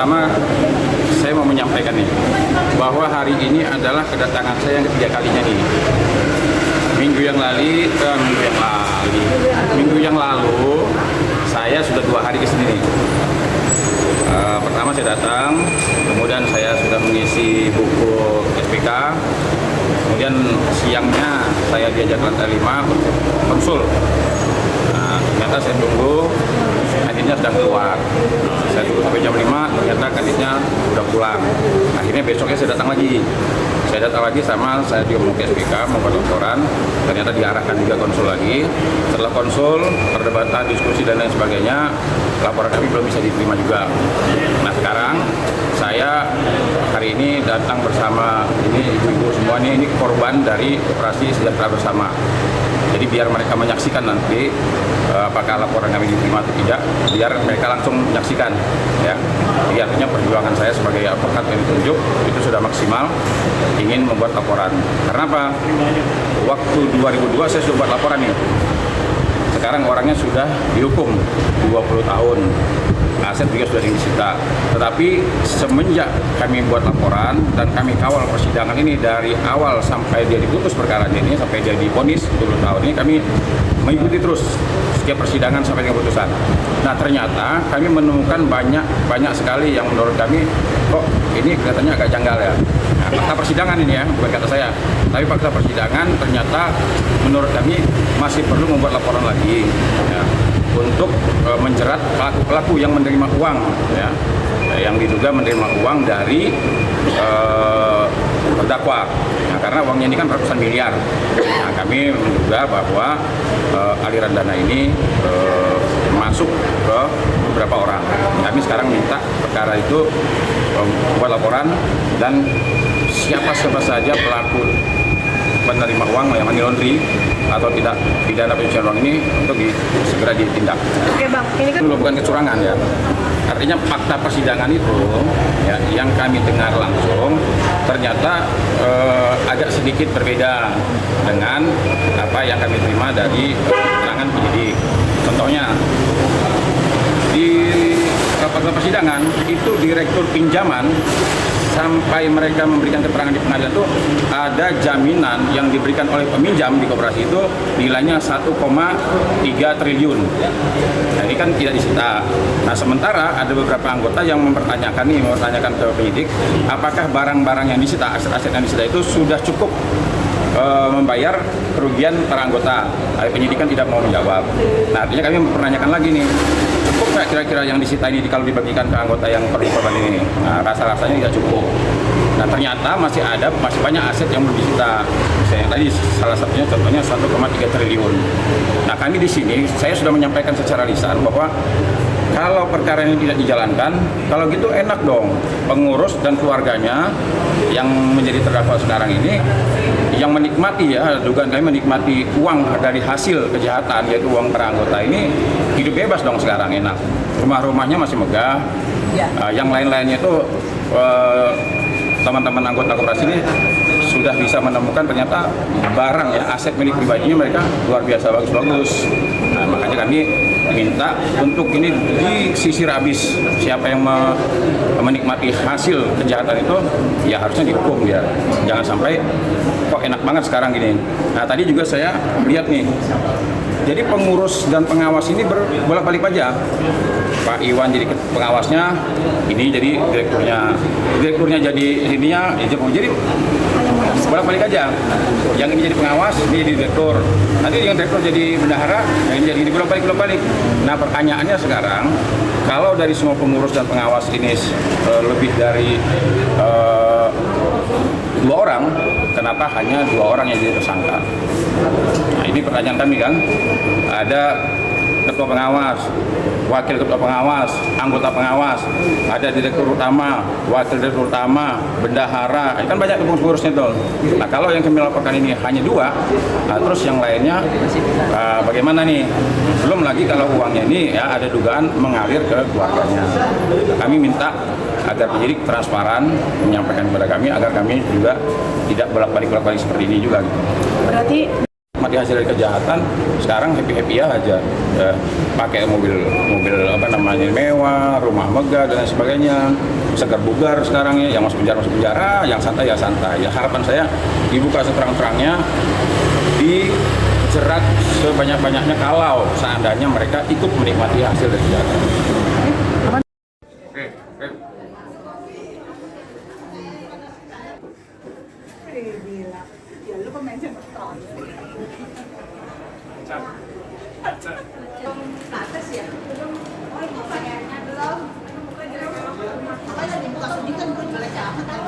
Pertama, saya mau menyampaikan nih bahwa hari ini adalah kedatangan saya yang ketiga kalinya nih. Minggu yang lalu saya sudah 2 hari ke sini nih. Pertama saya datang, kemudian saya sudah mengisi buku SPK, kemudian siangnya saya diajak lantai 5 untuk konsul. Nah, ternyata saya tunggu, akhirnya sudah keluar. Saya tunggu sampai jam 5, ternyata kandidatnya sudah pulang. Akhirnya besoknya saya datang lagi. Saya diomong ke SPK, membuat laporan, ternyata diarahkan juga konsul lagi. Setelah konsul, perdebatan, diskusi, dan lain sebagainya, laporan kami belum bisa diterima juga. Nah sekarang, saya hari ini datang bersama ini ibu-ibu semua ini korban dari operasi sejahtera bersama. Jadi biar mereka menyaksikan nanti apakah laporan kami diterima atau tidak, biar mereka langsung menyaksikan ya. Jadi artinya perjuangan saya sebagai advokat yang ditunjuk itu sudah maksimal ingin membuat laporan. Karena apa? Waktu 2002 saya sudah buat laporan nih. Sekarang orangnya sudah dihukum 20 tahun. Aset juga sudah disita. Tetapi semenjak kami buat laporan dan kami kawal persidangan ini dari awal sampai dia diputus perkara ini, sampai dia divonis 20 tahun ini, kami mengikuti terus setiap persidangan sampai dengan putusan. Nah ternyata kami menemukan banyak sekali yang menurut kami kok ini kelihatannya agak janggal ya. Nah, fakta persidangan ini ya, bukan kata saya, tapi fakta persidangan ternyata menurut kami masih perlu membuat laporan lagi ya, untuk menjerat pelaku-pelaku yang menerima uang ya, yang diduga menerima uang dari terdakwa. Nah, karena uangnya ini kan ratusan miliar. Nah, kami menduga bahwa aliran dana ini masuk ke beberapa orang. Kami sekarang minta perkara itu buat laporan dan siapa saja pelaku penerima uang yang money laundry atau tidak pidana pencucian uang ini untuk segera ditindak. Oke bang, ini kan bukan kecurangan ya. Artinya fakta persidangan itu ya, yang kami dengar langsung ternyata agak sedikit berbeda dengan apa yang kami terima dari keterangan penyidik. Contohnya di fakta persidangan itu direktur pinjaman sampai mereka memberikan keterangan di pengadilan itu ada jaminan yang diberikan oleh peminjam di koperasi itu nilainya 1,3 triliun. Nah, ini kan tidak disita. Nah sementara ada beberapa anggota yang mempertanyakan ke penyidik apakah barang-barang yang disita, aset-aset yang disita itu sudah cukup membayar kerugian para anggota. Penyidik kan tidak mau menjawab. Nah artinya kami mempertanyakan lagi nih, cukup nggak kira-kira yang disita ini kalau dibagikan ke anggota yang perlu korban ini? Nah, rasa-rasanya tidak cukup. Nah ternyata masih banyak aset yang belum disita. Misalnya tadi salah satunya contohnya 1,3 triliun. Nah kami di sini saya sudah menyampaikan secara lisan bahwa kalau perkara ini tidak dijalankan, kalau gitu enak dong pengurus dan keluarganya yang menjadi terdakwa sekarang ini, yang menikmati ya, dugaan kami menikmati uang dari hasil kejahatan yaitu uang para anggota ini, hidup bebas dong sekarang, enak. Rumah-rumahnya masih megah, yang lain-lainnya itu teman-teman anggota koperasi ini sudah bisa menemukan ternyata barang ya, aset milik pribadinya mereka luar biasa bagus-bagus. Nah, makanya kami minta untuk ini disisir habis. Siapa yang menikmati hasil kejahatan itu ya harusnya dihukum dia. Jangan sampai kok enak banget sekarang gini. Nah tadi juga saya lihat nih, jadi pengurus dan pengawas ini bolak-balik aja. Pak Iwan jadi pengawasnya, ini jadi direkturnya jadi ininya, jadi bolak-balik aja. Yang ini jadi pengawas, ini jadi direktur. Nanti yang direktur jadi bendahara, yang ini jadi ini bolak-balik. Nah pertanyaannya sekarang, kalau dari semua pengurus dan pengawas ini lebih dari 2 orang, kenapa hanya 2 orang yang jadi tersangka? Nah ini pertanyaan kami kan, ada ketua pengawas, wakil ketua pengawas, anggota pengawas, ada direktur utama, wakil direktur utama, bendahara, kan banyak pengurusnya tuh. Nah kalau yang kami laporkan ini hanya 2, nah, terus yang lainnya bagaimana nih? Belum lagi kalau uangnya ini ya ada dugaan mengalir ke keluarganya. Kami minta agar penyidik transparan menyampaikan kepada kami agar kami juga tidak bolak-balik seperti ini juga. berarti mati hasil dari kejahatan, sekarang happy aja, ya, pakai mobil apa namanya mewah, rumah megah dan lain sebagainya, segar bugar sekarang ya, yang masuk penjara, yang santai ya santai. Ya harapan saya dibuka seterang-terangnya, dijerat sebanyak-banyaknya kalau seandainya mereka ikut menikmati hasil dari kejahatan. Oke. Gila, ya lu pemain sinetron. Atas ya? Oh itu kayaknya belum. Makanya dibuka sedikit gue juga capek.